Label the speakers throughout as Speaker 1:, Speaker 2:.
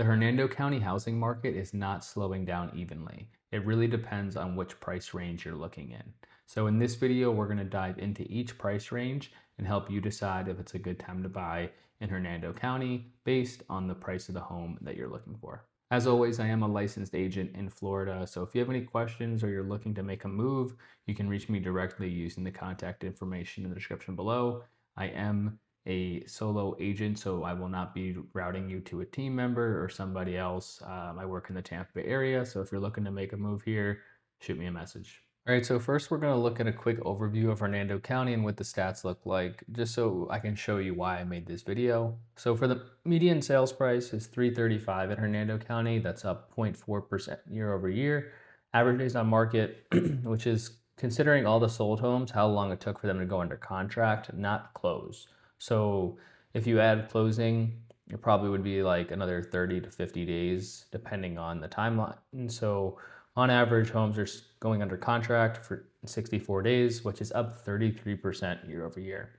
Speaker 1: The Hernando County housing market is not slowing down evenly. It really depends on which price range you're looking in. So in this video, we're going to dive into each price range and help you decide if it's a good time to buy in Hernando County based on the price of the home that you're looking for. As always, I am a licensed agent in Florida, so if you have any questions or you're looking to make a move, you can reach me directly using the contact information in the description below. I am a solo agent, so I will not be routing you to a team member or somebody else. I work in the Tampa Bay area, so if you're looking to make a move here, shoot me a message. All right, so first we're going to look at a quick overview of Hernando County and what the stats look like, just so I can show you why I made this video. So for the median sales price is $335 in Hernando County. That's up 0.4% year over year. Average days on market, which is considering all the sold homes, how long it took for them to go under contract, not close. So if you add closing, it probably would be like another 30 to 50 days, depending on the timeline. And so on average, homes are going under contract for 64 days, which is up 33% year over year.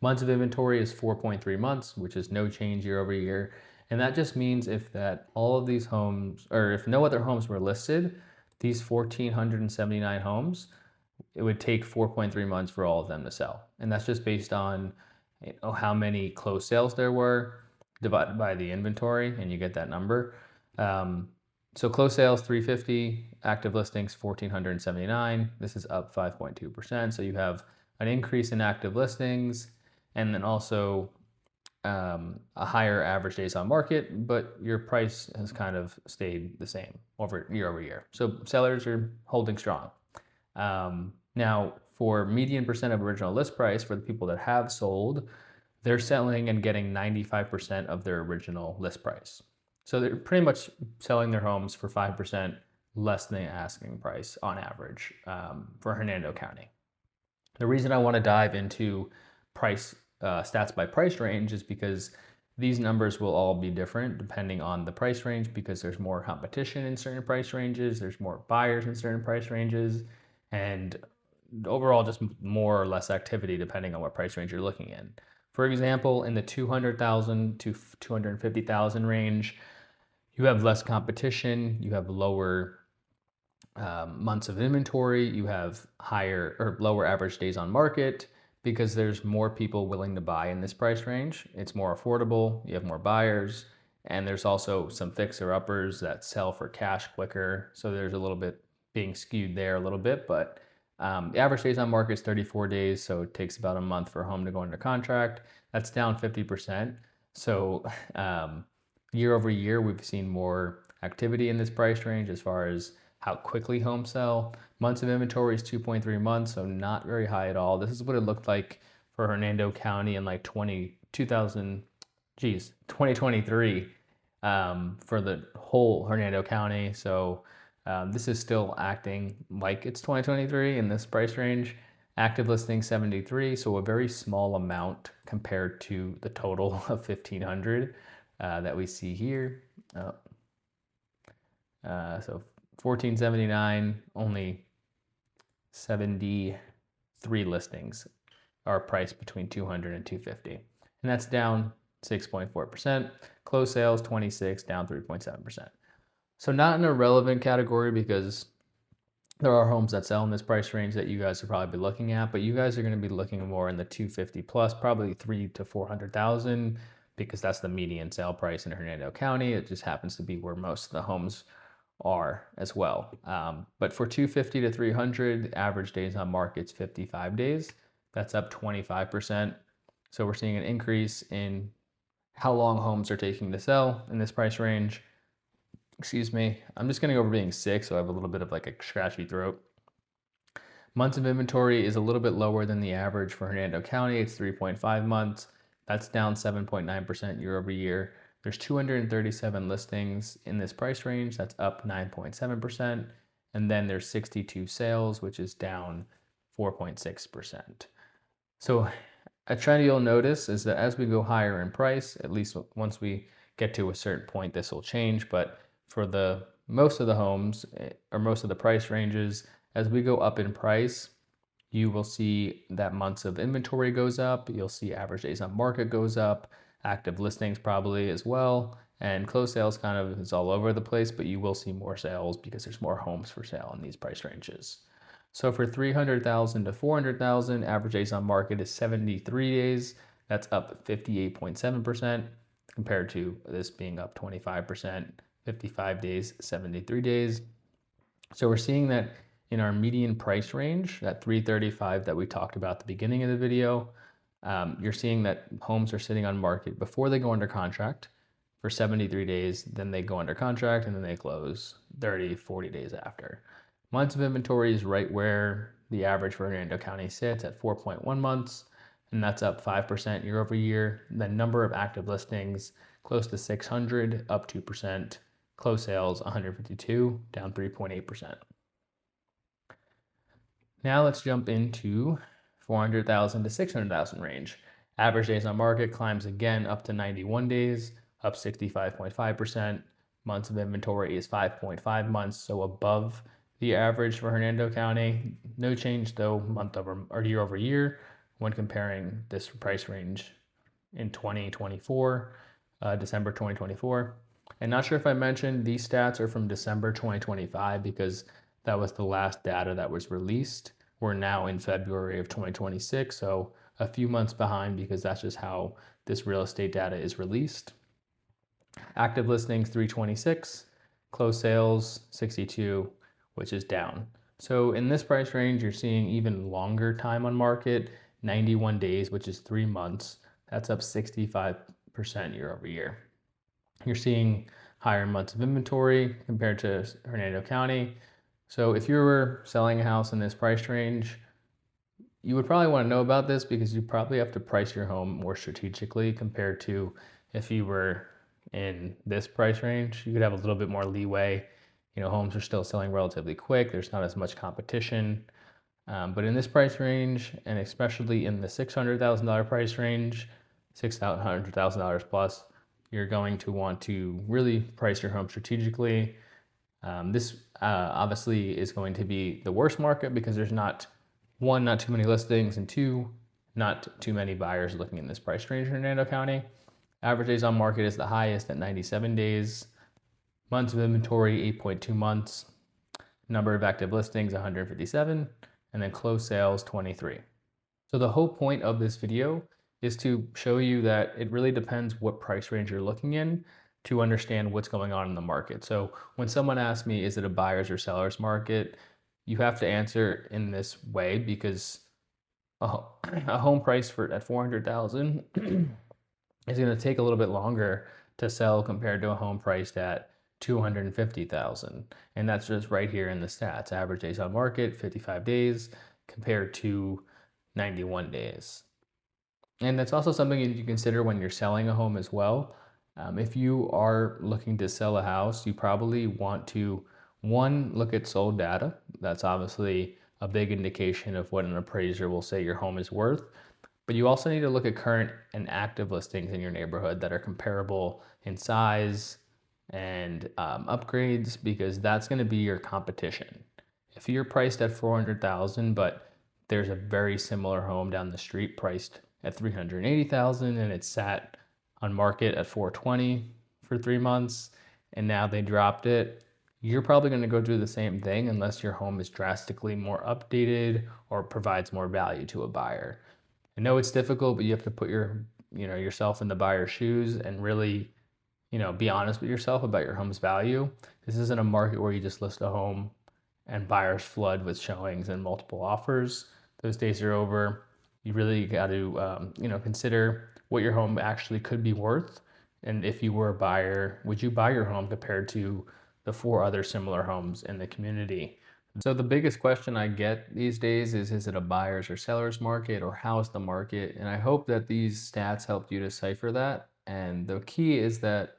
Speaker 1: Months of inventory is 4.3 months, which is no change year over year. And that just means if that all of these homes, or if no other homes were listed, these 1,479 homes, it would take 4.3 months for all of them to sell. And that's just based on how many closed sales there were divided by the inventory, and you get that number. So closed sales 350, active listings 1,479. This is up 5.2%. So you have an increase in active listings, and then also a higher average days on market, but your price has kind of stayed the same year over year. So sellers are holding strong. Now, for median percent of original list price for the people that have sold, they're selling and getting 95% of their original list price. So they're pretty much selling their homes for 5% less than the asking price on average for Hernando County. The reason I want to dive into price stats by price range is because these numbers will all be different depending on the price range, because there's more competition in certain price ranges, there's more buyers in certain price ranges, and overall just more or less activity depending on what price range you're looking in. For example, in the 200,000 to 250,000 range, you have less competition, you have lower months of inventory, you have higher or lower average days on market because there's more people willing to buy in this price range. It's more affordable, you have more buyers, and there's also some fixer-uppers that sell for cash quicker. So there's a little bit being skewed there a little bit, but the average days on market is 34 days, so it takes about a month for a home to go under contract. That's down 50%. So year over year, we've seen more activity in this price range as far as how quickly homes sell. Months of inventory is 2.3 months, so not very high at all. This is what it looked like for Hernando County in like 2023 for the whole Hernando County. So this is still acting like it's 2023 in this price range. Active listing 73, so a very small amount compared to the total of 1,500 that we see here. So 1,479, only 73 listings are priced between 200 and 250, and that's down 6.4%. Closed sales 26, down 3.7%. So not an irrelevant category because there are homes that sell in this price range that you guys will probably be looking at, but you guys are going to be looking more in the 250 plus, probably 300 to 400,000, because that's the median sale price in Hernando County. It just happens to be where most of the homes are as well. But for 250 to 300, average days on market's 55 days. That's up 25%. So we're seeing an increase in how long homes are taking to sell in this price range. Excuse me, I'm just going to go over being sick, so I have a little bit of like a scratchy throat. Months of inventory is a little bit lower than the average for Hernando County. It's 3.5 months. That's down 7.9% year over year. There's 237 listings in this price range. That's up 9.7%. And then there's 62 sales, which is down 4.6%. So a trend you'll notice is that as we go higher in price, at least once we get to a certain point, this will change. But for the most of the homes or most of the price ranges, as we go up in price, you will see that months of inventory goes up. You'll see average days on market goes up, active listings probably as well. And closed sales kind of is all over the place, but you will see more sales because there's more homes for sale in these price ranges. So for 300,000 to 400,000, average days on market is 73 days. That's up 58.7% compared to this being up 25%, 55 days, 73 days. So we're seeing that in our median price range, that 335 that we talked about at the beginning of the video, you're seeing that homes are sitting on market before they go under contract for 73 days, then they go under contract, and then they close 30, 40 days after. Months of inventory is right where the average for Hernando County sits at 4.1 months, and that's up 5% year over year. The number of active listings, close to 600, up 2%. Closed sales, 152, down 3.8%. Now let's jump into 400,000 to 600,000 range. Average days on market climbs again up to 91 days, up 65.5%. Months of inventory is 5.5 months, so above the average for Hernando County. No change though month over or year over year when comparing this price range in 2024, December 2024. And not sure if I mentioned these stats are from December 2025 because that was the last data that was released. We're now in February of 2026, so a few months behind because that's just how this real estate data is released. Active listings 326, closed sales 62, which is down. So in this price range, you're seeing even longer time on market, 91 days, which is 3 months. That's up 65% year over year. You're seeing higher months of inventory compared to Hernando County. So if you were selling a house in this price range, you would probably want to know about this because you probably have to price your home more strategically compared to if you were in this price range. You could have a little bit more leeway. Homes are still selling relatively quick. There's not as much competition. But in this price range, and especially in the $600,000 price range, $600,000 plus, you're going to want to really price your home strategically. This obviously is going to be the worst market because there's not too many listings, and two, not too many buyers looking in this price range in Hernando County. Average days on market is the highest at 97 days. Months of inventory, 8.2 months. Number of active listings, 157. And then closed sales, 23. So the whole point of this video is to show you that it really depends what price range you're looking in to understand what's going on in the market. So when someone asks me, is it a buyer's or seller's market? You have to answer in this way because a home price at 400,000 is going to take a little bit longer to sell compared to a home priced at 250,000. And that's just right here in the stats. Average days on market, 55 days compared to 91 days. And that's also something you consider when you're selling a home as well. If you are looking to sell a house, you probably want to, one, look at sold data. That's obviously a big indication of what an appraiser will say your home is worth. But you also need to look at current and active listings in your neighborhood that are comparable in size and upgrades, because that's going to be your competition. If you're priced at 400,000, but there's a very similar home down the street priced at 380,000 and it's sat on market at 420 for 3 months and now they dropped it, you're probably going to go do the same thing unless your home is drastically more updated or provides more value to a buyer. I know it's difficult, but you have to put yourself in the buyer's shoes and really, be honest with yourself about your home's value. This isn't a market where you just list a home and buyers flood with showings and multiple offers. Those days are over. You really got to, consider what your home actually could be worth. And if you were a buyer, would you buy your home compared to the 4 other similar homes in the community? So the biggest question I get these days is it a buyer's or seller's market, or how's the market? And I hope that these stats helped you decipher that. And the key is that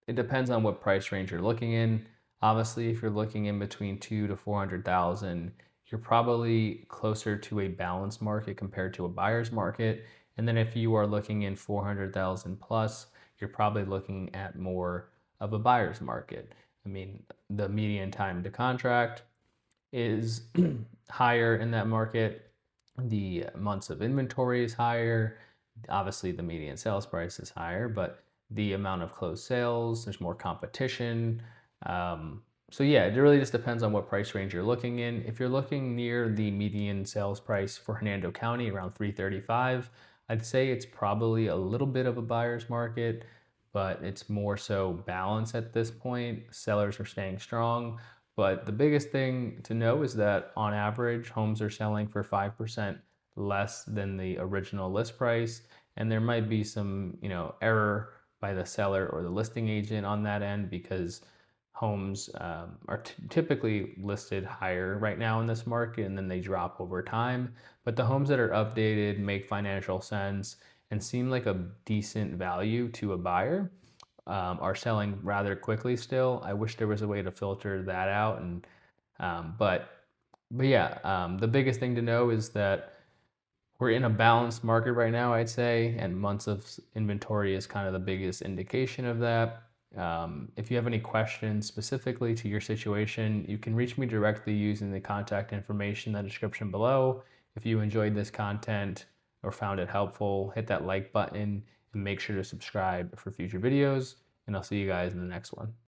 Speaker 1: it depends on what price range you're looking in. Obviously, if you're looking in between 200,000 to 400,000, you're probably closer to a balanced market compared to a buyer's market. And then if you are looking in 400,000 plus, you're probably looking at more of a buyer's market. I mean, the median time to contract is higher in that market. The months of inventory is higher. Obviously, the median sales price is higher, but the amount of closed sales, there's more competition. Um, so yeah, it really just depends on what price range you're looking in. If you're looking near the median sales price for Hernando County, around 335, I'd say it's probably a little bit of a buyer's market, but it's more so balanced at this point. Sellers are staying strong. But the biggest thing to know is that on average, homes are selling for 5% less than the original list price. And there might be some, error by the seller or the listing agent on that end, because homes are typically listed higher right now in this market, and then they drop over time. But the homes that are updated, make financial sense, and seem like a decent value to a buyer are selling rather quickly still. I wish there was a way to filter that out. And but yeah, the biggest thing to know is that we're in a balanced market right now, I'd say, and months of inventory is kind of the biggest indication of that. If you have any questions specifically to your situation, you can reach me directly using the contact information in the description below. If you enjoyed this content or found it helpful, hit that like button and make sure to subscribe for future videos, and I'll see you guys in the next one.